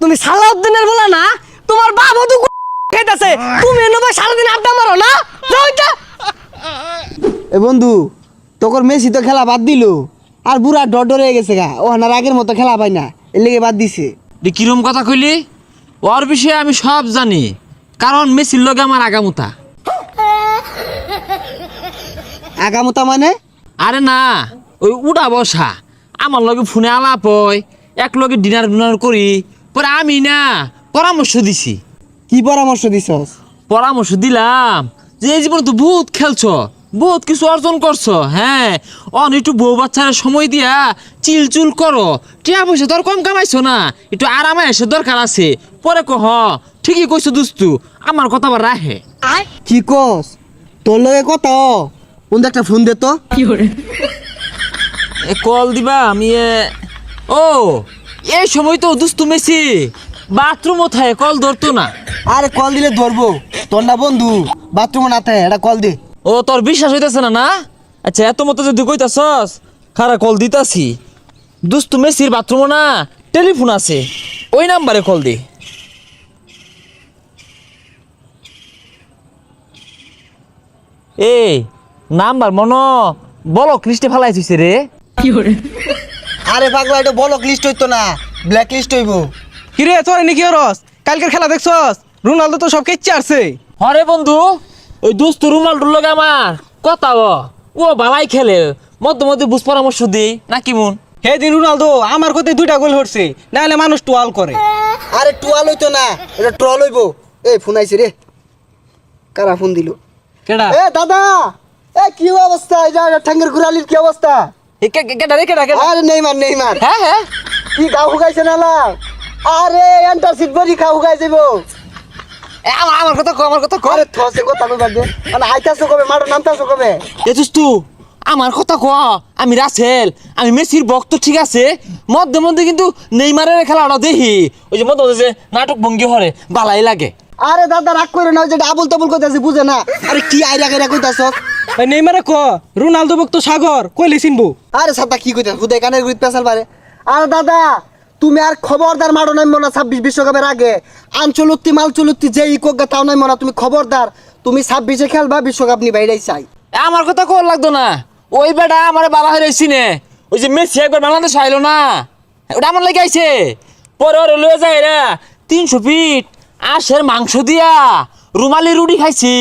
তুমি সালাউদ্দিনের বলা না, তোমার বাবা তো খেতেছে, তুমি এনে ভাই সারাদিন আড্ডা মারো না। যাও এটা। এ বন্ধু, তোর মেসি তো খেলা বাদ দিল, আর বুড়া ডর হয়ে গেছে গা, ও হানার আগের মতো খেলা পাই না, এর লেগে বাদ দিছে। কিরম কথা কইলি? ওর বিষয়ে আমি সব জানি, কারণ মেসির লগে আমার আগামুতা। আগামতা মানে? আরে না, ওই উড়া বসা আমার লগে ফোনে আলাপ হয়, এক লগে ডিনার করি, পরে আমি না পরামর্শ দিছি। কি পরামর্শ দিছস? পরামর্শ দিলাম যে এই জীবনে তো বহুত খেলছো, বহুত কিছু অর্জন করছো, হ্যাঁ একটু বউ বাচ্চার সময় দিয়া চিলচুল করো, টিয়া পয়সা তোর কম কামাইছো না, একটু আরামে এসে দরকার আছে। পরে কহ ঠিকই কইছো দুস্তু, আমার কথা আবার রাহে। কি কস? তোর লগে কথা কোন একটা ফোন দে তো। কল দিবা আমি ও এই সময় তো দুস্তু মেসি বাথরুম থাকে, কল ধরতো না। আরে কল দিলে ধরবো, তোর না বন্ধু বাথরুমে না থাকে, এটা কল দে। ও তোর বিশ্বাস হইতেছে না? না আচ্ছা, এত মতো যদি কইতাছস খারা কল দিতাছি। দুস্তু মেসির বাথরুম না টেলিফোন আছে, ওই নাম্বারে কল দি। এই নাম্বার মনো বলো ক্রিস্টে ফেলাইছিস রে। আরে পাগলা, এটা বলক লিস্ট হইতো না, ব্ল্যাক লিস্ট হইবো। কিরে তোর নাকি রস, কালকের খেলা দেখছস? রোনালদো তো সব কেচ্ছে আসছে। হরে বন্ধু, ওই দুস্তু রোনাল্ডোর লগে আমার কথা ও ভালাই খেলে, মধ্যে মধ্যে বুঝ পরামর্শ দিই না কি মন। সেদিন রোনালদো আমার কথায় 2টা গোল হচ্ছে, নাহলে মানুষ টুয়াল করে। আরে টুয়াল হইতো না, এটা ট্রল হইবো। এই ফোন আইছে রে, কারা ফোন দিল? কেডা? এ দাদা, এ কি অবস্থা? এই যে ঠাঙ্গের গুড়ালির কি অবস্থা? কেডা রে কেডা কেডা? আরে নেইমার হ্যাঁ হ্যাঁ, কি গাও হুগাইছে না না? আরে অ্যান্টাসিড বডি খাও হুগাই যাবো। আমার কথা কো, আমার কথা কো। আরে থসে কথা কইবা দে, মানে আইতাছো কবে, মারো নামতাছো কবে? এ দুস্তু আমার কথা কো, আমি রাসেল, আমি মেসির ভক্ত ঠিক আছে, মধ্যে মধ্যে কিন্তু নেইমারের খেলাটা দেখি, ওই যে মধ্যে মধ্যে যে নাটক ভঙ্গি হরে বালাই লাগে। আরে দাদা রাগ করে না, ওই যে আবুল তাবুল কইতাছে বুঝে না। আরে কি আইরা গাইরা কইতাছস? ভাই নেইমারে ক রোনালদো ভক্ত সাগর কইলে চিনবো। আরে সাতা কি কইতাছ? হুদাই কানের গুইত পেছাল পারে। আরে দাদা, তুমি আর খবরদার মারো নাইমো না 26 বিশ্বকাপের আগে। আঞ্চলুত্তি মালচলুত্তি যে ইকোগা তাও নাইমো না, তুমি খবরদার। তুমি 26-এ খেলবা, বিশ্বকাপ নিবা, এটাই চাই। আমার কথা কোন লাগতো না, ওই বেটা আমার বালা হয়ে রয়েছি নে, ওই যে মেসি একবার বাংলাদেশ আইলো না, ওটা আমার লেগে আইছে। পরে ওরে লয়ে যায় রে 300 ফিট আশের মাংস দিয়া রুমালি রুটি খাইছি,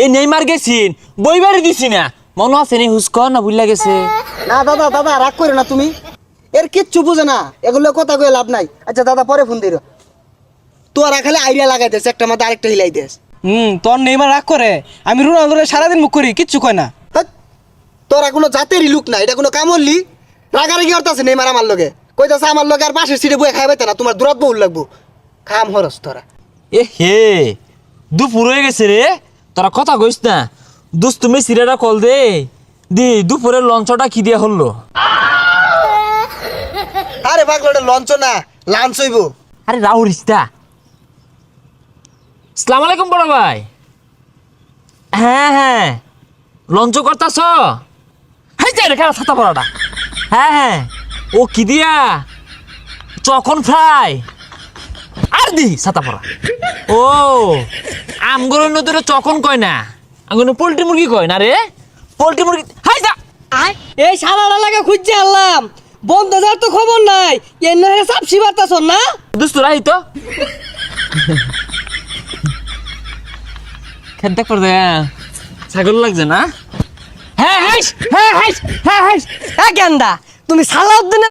এই নেইমার গেছিন বইবারে দিছি না, মনে আছে নি হুস্ক না ভুলে গেছে। না দাদা, দাদা রাগ করে না তুমি, এর কিচ্ছু বুঝে না, এগুলো কথা কয়ে লাভ নাই। আচ্ছা দাদা পরে ফোন দিও। তোরা খালি আইডিয়া লাগাই দেস, একটা মাথা আরেকটা হিলাই দেস। তোর নেইমার রাগ করে, আমি রোনালদোরে সারাদিন মুখ করি, কিচ্ছু কয় না। হাট, তোরা কোনো জাতেরই লুক না, এটা কোনো কামড়লি রাগারাগি করতেছে নেইমার আমার লগে, কইতাছে আমার লগে আর পাশের সিটে বয়ে খাই পাইতে না, তোমার দূরত বহুল লাগবো। খাম হরস তোরা। এ হে দুপুর হয়ে গেছে রে, তোরা কথা কইস না, দোস্ত মেসিরা কল দে দি, দুপুরের লঞ্চটা কি দিয়া হলো? আরে পাগলা, ওটা লঞ্চ না, লাঞ্চ হইব। আরে রাউরিস্তা। আসসালাম আলাইকুম বড় ভাই। হ্যাঁ হ্যাঁ, লঞ্চ করতাছ? হাই যাই রে ছাতা পড়াটা। হ্যাঁ হ্যাঁ, ও কি দিয়া চকন ফ্রাই আর দি ছাতা পড়া। ও আমগরের নদীরে চকন কয় না, আমগর পোল্ট্রি মুরগি কয় না রে, পোল্ট্রি মুরগি। হাই যা, এই সারাটা লাগে খুঁজছে আনলাম, বন্ধ যার তো খবর নাই, এর নহে সাপসি বাতাস না। দুস্তু রাহি তো খেতে করে দে, ছাগল লাগছে না? হ্যাঁ হ্যাঁ হ্যাঁ হ্যাঁ হ্যাঁ হ্যাঁ। গেন্দা, তুমি সালাউদ্দিনের